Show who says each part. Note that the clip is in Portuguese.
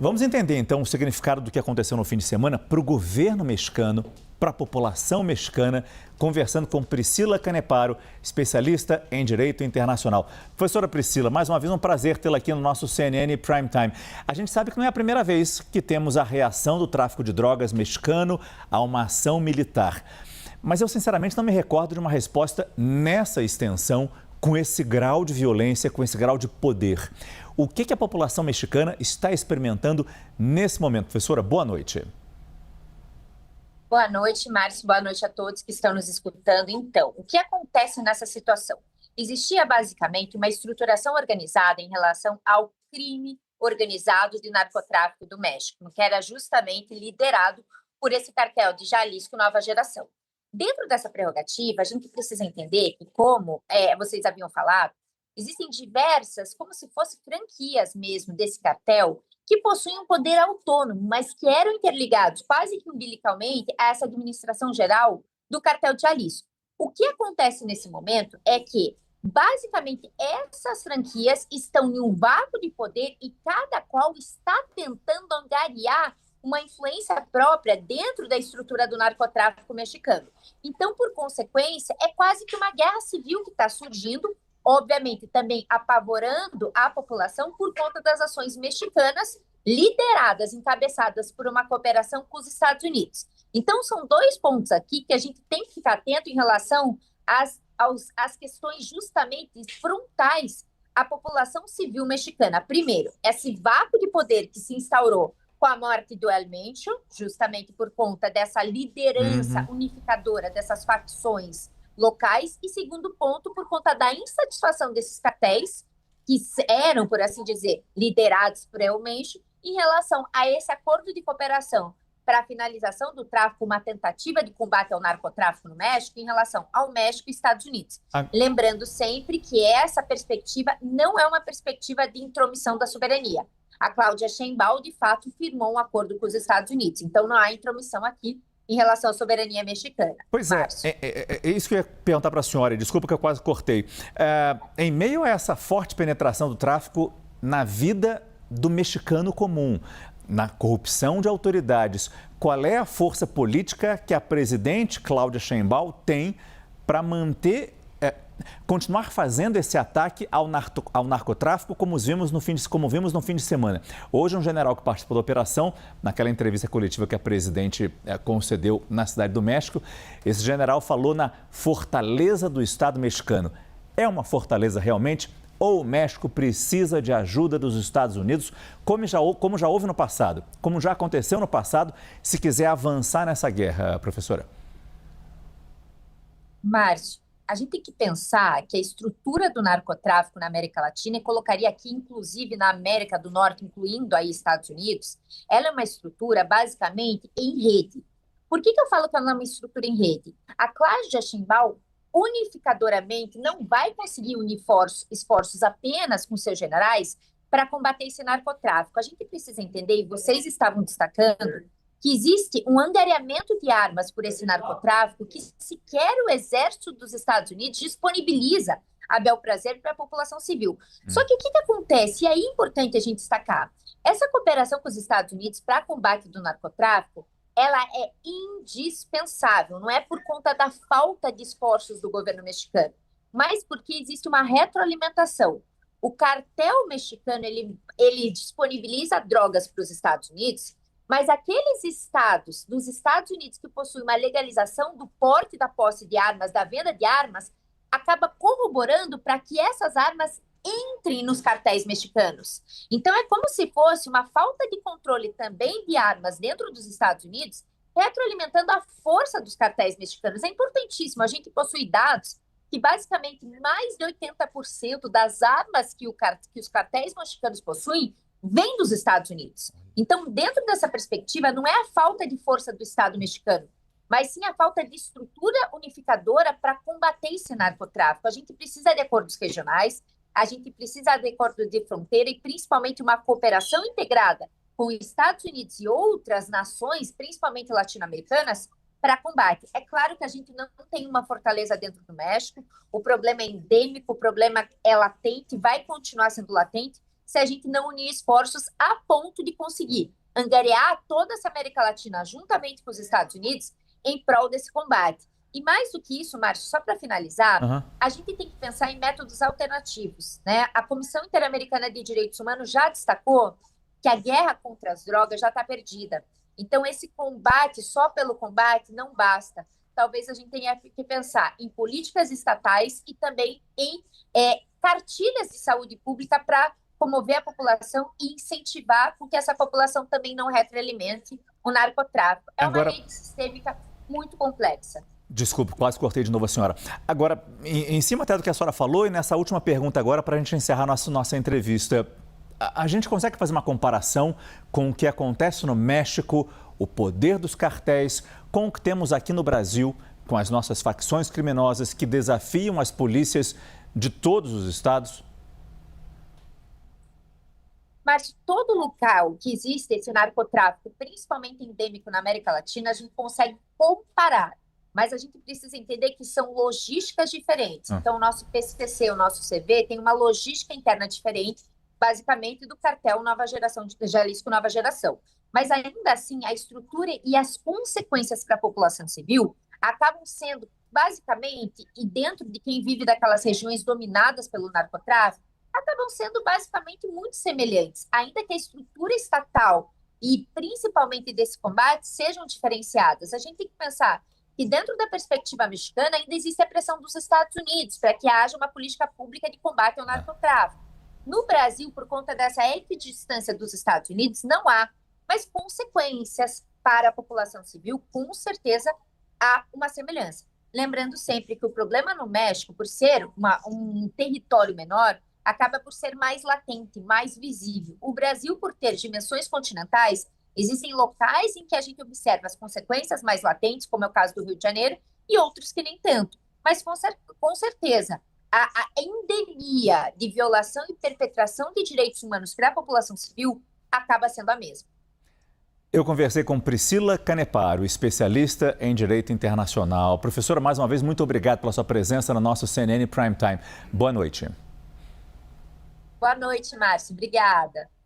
Speaker 1: Vamos entender então o significado do que aconteceu no fim de semana para o governo mexicano, para a população mexicana, conversando com Priscila Caneparo, especialista em direito internacional. Professora Priscila, mais uma vez um prazer tê-la aqui no nosso CNN Prime Time. A gente sabe que não é a primeira vez que temos a reação do tráfico de drogas mexicano a uma ação militar. Mas eu sinceramente não me recordo de uma resposta nessa extensão, com esse grau de violência, com esse grau de poder. O que a população mexicana está experimentando nesse momento? Professora, boa noite.
Speaker 2: Boa noite, Márcio. Boa noite a todos que estão nos escutando. Então, o que acontece nessa situação? Existia basicamente uma estruturação organizada em relação ao crime organizado de narcotráfico do México, que era justamente liderado por esse cartel de Jalisco Nova Geração. Dentro dessa prerrogativa, a gente precisa entender que, como vocês haviam falado, existem diversas, como se fossem franquias mesmo desse cartel, que possuem um poder autônomo, mas que eram interligados quase que umbilicalmente a essa administração geral do cartel de Jalisco. O que acontece nesse momento é que, basicamente, essas franquias estão em um vácuo de poder e cada qual está tentando angariar uma influência própria dentro da estrutura do narcotráfico mexicano. Então, por consequência, é quase que uma guerra civil que está surgindo, obviamente também apavorando a população por conta das ações mexicanas lideradas, encabeçadas por uma cooperação com os Estados Unidos. Então, são dois pontos aqui que a gente tem que ficar atento em relação às questões justamente frontais à população civil mexicana. Primeiro, esse vácuo de poder que se instaurou com a morte do El Mencho, justamente por conta dessa liderança unificadora dessas facções locais, e segundo ponto, por conta da insatisfação desses cartéis, que eram, por assim dizer, liderados por El Mencho, em relação a esse acordo de cooperação para a finalização do tráfico, uma tentativa de combate ao narcotráfico no México, em relação ao México e Estados Unidos. Lembrando sempre que essa perspectiva não é uma perspectiva de intromissão da soberania. A Cláudia Sheinbaum, de fato, firmou um acordo com os Estados Unidos. Então, não há intromissão aqui em relação à soberania mexicana.
Speaker 1: Pois é, é isso que eu ia perguntar para a senhora, desculpa que eu quase cortei. Em meio a essa forte penetração do tráfico na vida do mexicano comum, na corrupção de autoridades, qual é a força política que a presidente Cláudia Sheinbaum tem para manter, continuar fazendo esse ataque ao narcotráfico, como vimos no fim de semana? Hoje, um general que participou da operação, naquela entrevista coletiva que a presidente concedeu na Cidade do México, esse general falou na fortaleza do Estado mexicano. É uma fortaleza realmente? Ou o México precisa de ajuda dos Estados Unidos, como já houve no passado, como já aconteceu no passado, se quiser avançar nessa guerra, professora?
Speaker 2: Márcio, a gente tem que pensar que a estrutura do narcotráfico na América Latina, e colocaria aqui, inclusive, na América do Norte, incluindo aí Estados Unidos, ela é uma estrutura basicamente em rede. Por que eu falo que ela é uma estrutura em rede? A Cláudia Sheinbaum, unificadoramente, não vai conseguir unir esforços apenas com seus generais para combater esse narcotráfico. A gente precisa entender, e vocês estavam destacando, que existe um angariamento de armas por esse narcotráfico que sequer o exército dos Estados Unidos disponibiliza a bel prazer para a população civil. Só que o que acontece? E aí é importante a gente destacar. Essa cooperação com os Estados Unidos para combate do narcotráfico, ela é indispensável, não é por conta da falta de esforços do governo mexicano, mas porque existe uma retroalimentação. O cartel mexicano, ele disponibiliza drogas para os Estados Unidos, mas aqueles estados dos Estados Unidos que possuem uma legalização do porte e da posse de armas, da venda de armas, acaba corroborando para que essas armas entrem nos cartéis mexicanos. Então, é como se fosse uma falta de controle também de armas dentro dos Estados Unidos, retroalimentando a força dos cartéis mexicanos. É importantíssimo, a gente possui dados que basicamente mais de 80% das armas que os cartéis mexicanos possuem vem dos Estados Unidos. Então, dentro dessa perspectiva, não é a falta de força do Estado mexicano, mas sim a falta de estrutura unificadora para combater esse narcotráfico. A gente precisa de acordos regionais, a gente precisa de acordos de fronteira e principalmente uma cooperação integrada com os Estados Unidos e outras nações, principalmente latino-americanas, para combate. É claro que a gente não tem uma fortaleza dentro do México, o problema é endêmico, o problema é latente, vai continuar sendo latente, se a gente não unir esforços a ponto de conseguir angariar toda essa América Latina juntamente com os Estados Unidos em prol desse combate. E mais do que isso, Márcio, só para finalizar, a gente tem que pensar em métodos alternativos, né? A Comissão Interamericana de Direitos Humanos já destacou que a guerra contra as drogas já está perdida. Então, esse combate, só pelo combate, não basta. Talvez a gente tenha que pensar em políticas estatais e também em cartilhas de saúde pública para promover a população e incentivar com que essa população também não retroalimente o narcotráfico. É uma rede sistêmica muito complexa.
Speaker 1: Desculpe, quase cortei de novo a senhora. Agora, em cima até do que a senhora falou, e nessa última pergunta agora, para a gente encerrar nossa entrevista, a gente consegue fazer uma comparação com o que acontece no México, o poder dos cartéis, com o que temos aqui no Brasil, com as nossas facções criminosas que desafiam as polícias de todos os estados?
Speaker 2: Mas todo local que existe esse narcotráfico, principalmente endêmico na América Latina, a gente consegue comparar. Mas a gente precisa entender que são logísticas diferentes. Então, o nosso PCC, o nosso CV, tem uma logística interna diferente, basicamente do cartel Nova Geração, de Jalisco Nova Geração. Mas, ainda assim, a estrutura e as consequências para a população civil acabam sendo, basicamente, e dentro de quem vive daquelas regiões dominadas pelo narcotráfico, acabam sendo, basicamente, muito semelhantes. Ainda que a estrutura estatal e, principalmente, desse combate sejam diferenciadas. A gente tem que pensar que dentro da perspectiva mexicana ainda existe a pressão dos Estados Unidos para que haja uma política pública de combate ao narcotráfico. No Brasil, por conta dessa equidistância dos Estados Unidos, não há, mas consequências para a população civil, com certeza há uma semelhança. Lembrando sempre que o problema no México, por ser um território menor, acaba por ser mais latente, mais visível. O Brasil, por ter dimensões continentais, existem locais em que a gente observa as consequências mais latentes, como é o caso do Rio de Janeiro, e outros que nem tanto. Mas, com certeza, a endemia de violação e perpetração de direitos humanos para a população civil acaba sendo a mesma.
Speaker 1: Eu conversei com Priscila Caneparo, especialista em Direito Internacional. Professora, mais uma vez, muito obrigado pela sua presença no nosso CNN Prime Time. Boa noite.
Speaker 2: Boa noite, Márcio. Obrigada.